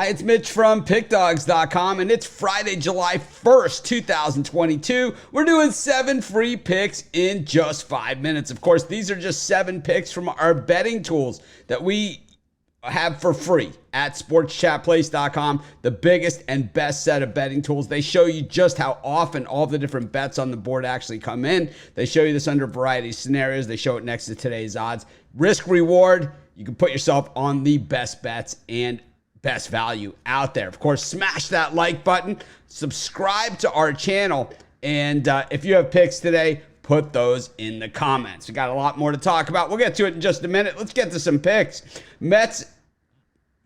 Hi, it's Mitch from PickDawgz.com, and it's Friday, July 1st, 2022. We're doing 7 free picks in just 5 minutes. Of course, these are just 7 picks from our betting tools that we have for free at sportschatplace.com, the biggest and best set of betting tools. They show you just how often all the different bets on the board actually come in. They show you this under a variety of scenarios. They show it next to today's odds. Risk reward, you can put yourself on the best bets and best value out there. Of course, smash that like button, subscribe to our channel, and if you have picks today, put those in the comments. We got a lot more to talk about. We'll get to it in just a minute. Let's get to some picks.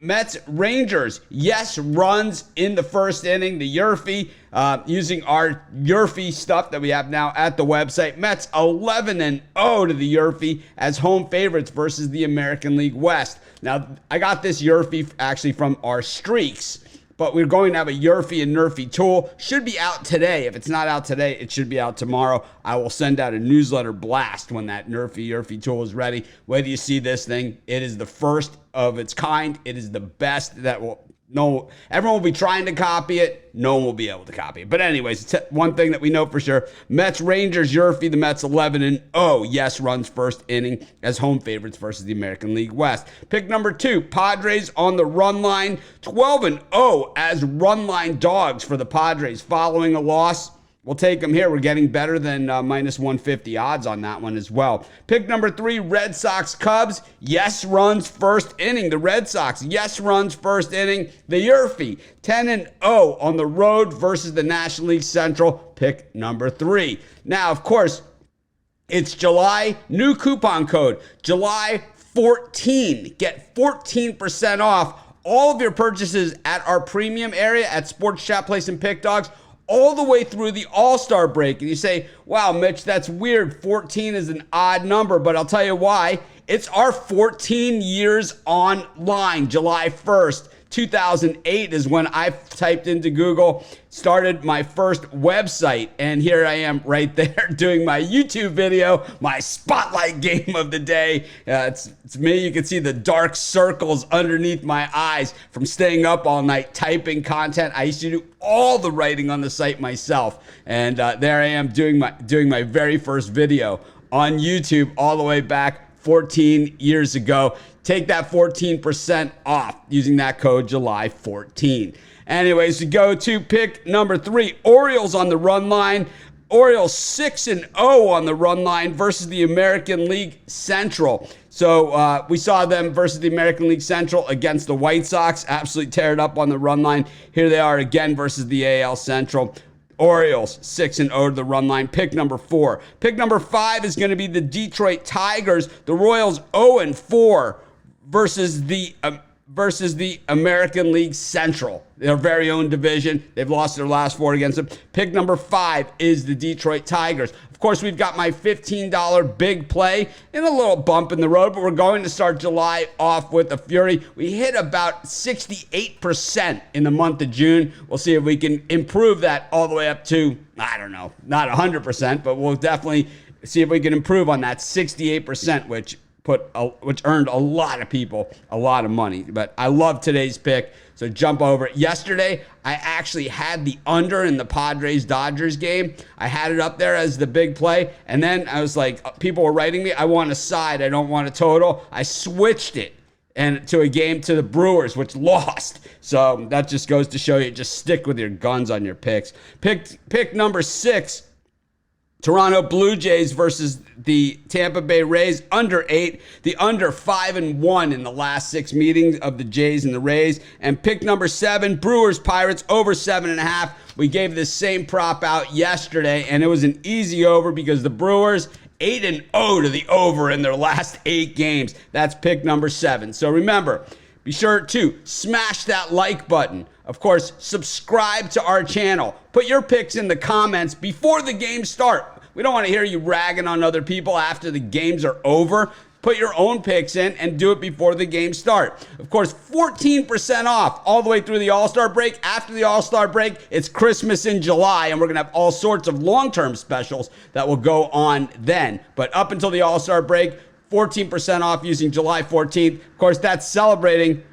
Mets Rangers, yes, runs in the first inning. The NRFI, using our NRFI stuff that we have now at the website. Mets 11-0 to the NRFI as home favorites versus the American League West. Now, I got this NRFI actually from our streaks, but we're going to have a NRFI and NRFI tool. Should be out today. If it's not out today, it should be out tomorrow. I will send out a newsletter blast when that NRFI tool is ready. Whether you see this thing, it is the first of its kind. It is the best that will. No, everyone will be trying to copy it. No one will be able to copy it. But anyways, it's one thing that we know for sure. Mets, Rangers, NRFI, the Mets 11-0. Yes, runs first inning as home favorites versus the American League West. Pick number 2, Padres on the run line. 12-0 as run line dogs for the Padres following a loss. We'll take them here. We're getting better than minus 150 odds on that one as well. Pick number 3, Red Sox Cubs. Yes, runs first inning. The Red Sox, yes, runs first inning. The NRFI, 10-0 on the road versus the National League Central. Pick number 3. Now, of course, it's July. New coupon code, July 14. Get 14% off all of your purchases at our premium area at Sports Chat Place and PickDawgz, all the way through the All-Star break. And you say, wow, Mitch, that's weird. 14 is an odd number, but I'll tell you why. It's our 14 years online. July 1st, 2008 is when I typed into Google, started my first website, and here I am right there doing my YouTube video, my spotlight game of the day. It's me. You can see the dark circles underneath my eyes from staying up all night typing content. I used to do all the writing on the site myself, and there I am doing my very first video on YouTube all the way back 14 years ago. Take that 14% off using that code July 14. Anyways, we go to pick number 3, Orioles on the run line. Orioles 6-0 on the run line versus the American League Central. So we saw them versus the American League Central against the White Sox. Absolutely tear it up on the run line. Here they are again versus the AL Central. Orioles 6-0 to the run line. Pick number 4. Pick number 5 is going to be the Detroit Tigers. The Royals 0-4 versus the American League Central, their very own division. They've lost their last 4 against them. Pick number 5 is the Detroit Tigers. Of course, we've got my $15 big play in a little bump in the road, but we're going to start July off with a fury. We hit about 68% in the month of June. We'll see if we can improve that all the way up to, I don't know, not 100%, but we'll definitely see if we can improve on that 68%, which earned a lot of people a lot of money. But I love today's pick, so jump over it. Yesterday, I actually had the under in the Padres-Dodgers game. I had it up there as the big play, and then I was like, people were writing me, I want a side, I don't want a total. I switched it and to a game to the Brewers, which lost. So that just goes to show you, just stick with your guns on your picks. Pick number 6, Toronto Blue Jays versus the Tampa Bay Rays, under 8. The under 5-1 in the last 6 meetings of the Jays and the Rays. And pick number 7, Brewers Pirates, over 7.5. We gave this same prop out yesterday, and it was an easy over because the Brewers 8-0 to the over in their last 8 games. That's pick number 7. So remember, be sure to smash that like button. Of course, subscribe to our channel. Put your picks in the comments before the games start. We don't want to hear you ragging on other people after the games are over. Put your own picks in and do it before the games start. Of course, 14% off all the way through the All-Star break. After the All-Star break, it's Christmas in July, and we're going to have all sorts of long-term specials that will go on then. But up until the All-Star break, 14% off using July 14th. Of course, that's celebrating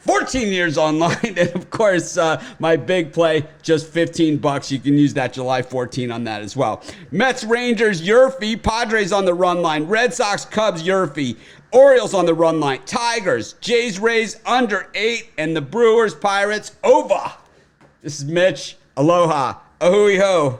14 years online. And of course, my big play, just $15. You can use that July 14 on that as well. Mets, Rangers, Yurfie. Padres on the run line. Red Sox, Cubs, Yurfie. Orioles on the run line. Tigers, Jays, Rays, under 8. And the Brewers, Pirates, over. This is Mitch. Aloha. Ahui ho.